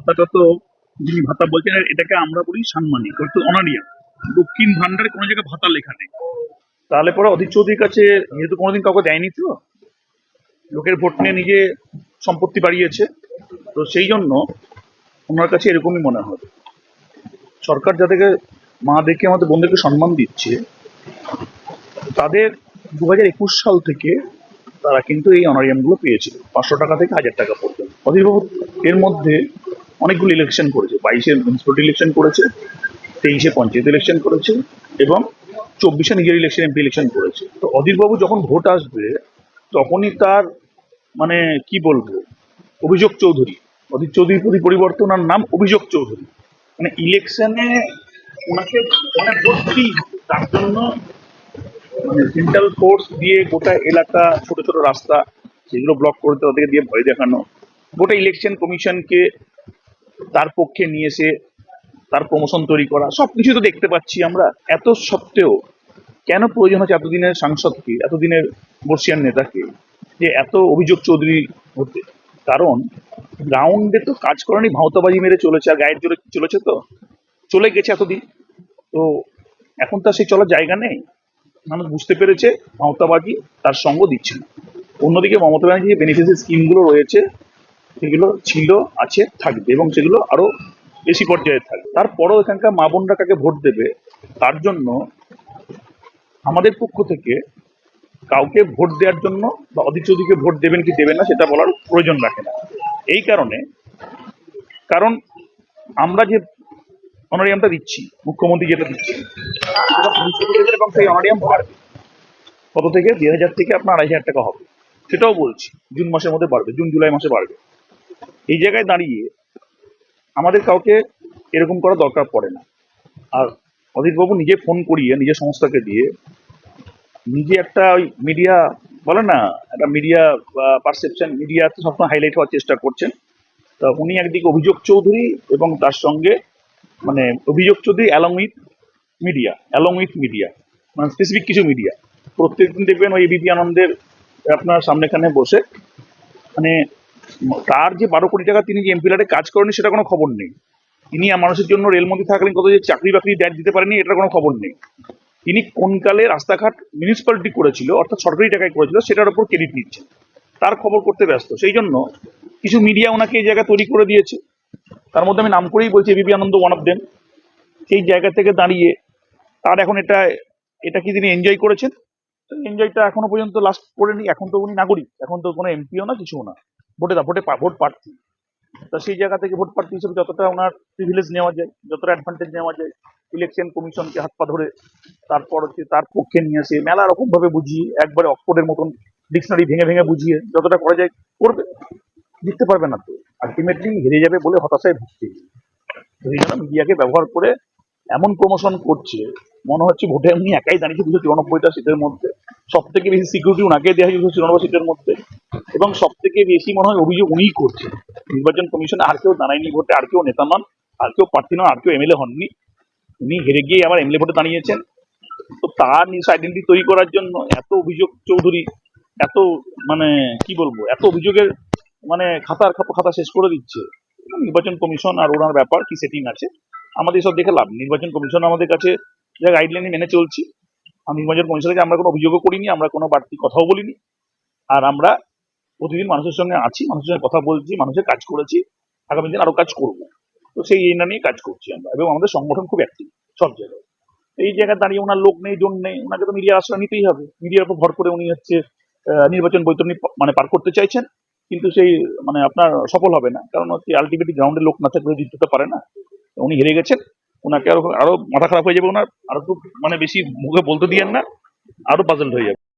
ভাতাটা তো যিনি ভাতা বলছেন এটাকে আমরা বলি সাম্মানিক, অর্থাৎ অনারিয়াম। দক্ষিণ ভান্ডারে কোনো জায়গায় ভাতা লেখা নেই। তাহলে পরে অধীর চৌধুরীর কাছে যেহেতু কোনোদিন কাউকে দেয়নি, তো লোকের ভোট নিয়ে নিজে সম্পত্তি বাড়িয়েছে, তো সেই জন্য ওনার কাছে এরকমই মনে হয়। সরকার যাদেরকে মা দেখে আমাদের বন্ধুকে সম্মান দিচ্ছে, তাদের 2021 সাল থেকে তারা কিন্তু এই অনারিয়াম গুলো পেয়েছিল, 500 টাকা থেকে 1000 টাকা পর্যন্ত। অধীরবাবু এর মধ্যে অনেকগুলো ইলেকশন করেছে, 22-এ মিউনিসিপালিটি ইলেকশন করেছে, 23-এ পঞ্চায়েত ইলেকশন করেছে, এবং 24-এ নিজের ইলেকশন এমপি ইলেকশন করেছে। তো অধীরবাবু যখন ভোট আসবে তখনই তার মানে কি বলবো, অভিযোগ চৌধুরী, অধীর চৌধুরী পরিবর্তন আর নাম অভিযোগ চৌধুরী, মানে ইলেকশনে ওনাকে মানে ভোট দিই। তার জন্য মানে সেন্ট্রাল ফোর্স দিয়ে গোটা এলাকা, ছোট ছোট রাস্তা সেগুলো ব্লক করতে, ওদেরকে দিয়ে ভয় দেখানো, গোটা ইলেকশন কমিশনকে তার পক্ষে নিয়ে এসে তার প্রমোশন তৈরি করা, সবকিছু তো দেখতে পাচ্ছি আমরা। এত সত্ত্বেও কেন প্রয়োজন হচ্ছে এতদিনের সাংসদকে, এতদিনের বর্ষিয়ান নেতাকে, যে এত অভিযোগ চৌধুরী হতে? কারণ গ্রাউন্ডে তো কাজ করেনি, ভাঁওতাবাজি মেরে চলেছে, আর গায়ের জোরে চলেছে, তো চলে গেছে এতদিন। তো এখন তার সেই চলার জায়গা নেই। মানুষ বুঝতে পেরেছে ভাঁওতাবাজি তার সঙ্গ দিচ্ছে না। অন্যদিকে মমতা ব্যানার্জি যে বেনিফিসিয়ারি স্কিমগুলো রয়েছে সেগুলো ছিল, আছে, থাকবে, এবং সেগুলো আরো বেশি পর্যায়ে থাকবে। তারপরেও এখানকার মা বোনরা কাকে ভোট দেবে, তার জন্য আমাদের পক্ষ থেকে কাউকে ভোট দেওয়ার জন্য বা অধীর চৌধুরীকে ভোট দেবেন কি দেবেন না সেটা বলার প্রয়োজন রাখে না। এই কারণে, কারণ আমরা যে অনারিয়ামটা দিচ্ছি, মুখ্যমন্ত্রী যেটা দিচ্ছে, সেটা ভবিষ্যতে দেবেন, এবং সেই অনারিয়াম বাড়বে। কত থেকে? 2000 থেকে আপনার 2500 টাকা হবে, সেটাও বলছি জুন মাসের মধ্যে বাড়বে, জুন জুলাই মাসে বাড়বে। এই জায়গায় দাঁড়িয়ে আমাদের কাউকে এরকম করা দরকার পড়ে না। আর অধীরবাবু নিজে ফোন করিয়ে নিজের সংস্থাকে দিয়ে নিজে একটা ওই মিডিয়া বলে না, একটা মিডিয়া পারসেপশন, মিডিয়াতে সবসময় হাইলাইট হওয়ার চেষ্টা করছেন। তা উনি একদিকে অভিযোগ চৌধুরী, এবং তার সঙ্গে মানে অভিযোগ চৌধুরী অ্যালং উইথ মিডিয়া, মানে স্পেসিফিক কিছু মিডিয়া প্রত্যেকদিন দেখবেন ওই এবিপি আনন্দের আপনার সামনেখানে বসে, মানে তার যে 12 কোটি টাকা তিনি যে এমপি ল্যাডে কাজ করেনি সেটা কোনো খবর নেই। তিনি মানুষের জন্য রেলমন্ত্রী থাকলেন, কত যে চাকরি বাকরি দিতে পারেনি এটার কোনো খবর নেই। তিনি কোন কালে রাস্তাঘাট মিউনিসিপ্যালিটি করেছিল, অর্থাৎ সরকারি টাকায় করেছিল, সেটার উপর ক্রেডিট নিচ্ছেন, তার খবর করতে ব্যস্ত। সেই জন্য কিছু মিডিয়া ওনাকে এই জায়গা তৈরি করে দিয়েছে, তার মধ্যে আমি নাম করেই বলছি ABP Ananda one of them. সেই জায়গা থেকে দাঁড়িয়ে তার এখন এটা কি তিনি এনজয় করেছেন? এনজয়টা এখনো পর্যন্ত লাস্ট করেনি। এখন তো উনি নাগরিক, এখন তো কোনো এমপিও না, কিছুও না, ভোট প্রার্থী। তা সেই জায়গা থেকে ভোট প্রার্থী হিসেবে যতটা ওনার প্রিভিলেজ নেওয়া যায়, যতটা অ্যাডভান্টেজ নেওয়া যায়, ইলেকশন কমিশনকে হাত পা ধরে, তারপর হচ্ছে তার পক্ষে নিয়ে এসে মেলা রকম ভাবে বুঝিয়ে, একবারে অক্সফোর্ডের মতন ডিকশনারি ভেঙে ভেঙে বুঝিয়ে যতটা করা যায় করবে। জিততে পারবে না তো, আলটিমেটলি হেরে যাবে বলে হতাশায় ভুগছে। সেই জন্য মিডিয়াকে ব্যবহার করে এমন প্রমোশন করছে, মনে হচ্ছে ভোটে এমনি একাই দাঁড়িয়েছে 294টা সিটের মধ্যে, সব থেকে বেশি সিকিউরিটি ওনাকে দেওয়া হয় 294 সিটের মধ্যে, এবং সব থেকে বেশি মনে হয় অভিযোগ উনিই করছে। নির্বাচন কমিশনে আর কেউ দাঁড়ায়নি ভোটে, আর কেউ নেতা নন, আর কেউ প্রার্থী নন, আর কেউ এমএলএ হননি, উনি হেরে গিয়ে আবার এমএলএ ভোটে দাঁড়িয়েছেন। তো তার নিজস্ব আইডেন্টি তৈরি করার জন্য এত অভিযোগ চৌধুরী, এত মানে কি বলবো, এত অভিযোগের মানে খাতা শেষ করে দিচ্ছে। নির্বাচন কমিশন আর ওনার ব্যাপার কি সেটিং আছে, আমাদের সব দেখে লাভ। নির্বাচন কমিশন আমাদের কাছে যা গাইডলাইন মেনে চলছি, আর নির্বাচন কমিশন থেকে আমরা কোনো অভিযোগও করিনি, আমরা কোনো বাড়তি কথাও বলিনি। আর আমরা প্রতিদিন মানুষের সঙ্গে আছি, মানুষের সঙ্গে কথা বলছি, মানুষের কাজ করেছি, আগামী দিন আরো কাজ করব। তো সেই এইটা নিয়ে কাজ করছি আমরা, এবং আমাদের সংগঠন খুব অ্যাক্টিভ সব জায়গায়। এই জায়গায় দাঁড়িয়ে ওনার লোক নেই, জন নেই, ওনাকে তো মিডিয়ার আশ্রয় নিতেই হবে। মিডিয়ার উপর ভর করে উনি হচ্ছে নির্বাচন বৈতরণী মানে পার করতে চাইছেন, কিন্তু সেই মানে আপনার সফল হবে না, কারণ হচ্ছে আলটিমেটলি গ্রাউন্ডে লোক না থাকলে জিততে পারে না। উনি হেরে গেছেন, ওনাকে আরো আরো মাথা খারাপ হয়ে যাবে ওনার, আরো খুব মানে বেশি মুখে বলতে দিয়েন না, আরো পাজলড হয়ে যাবে।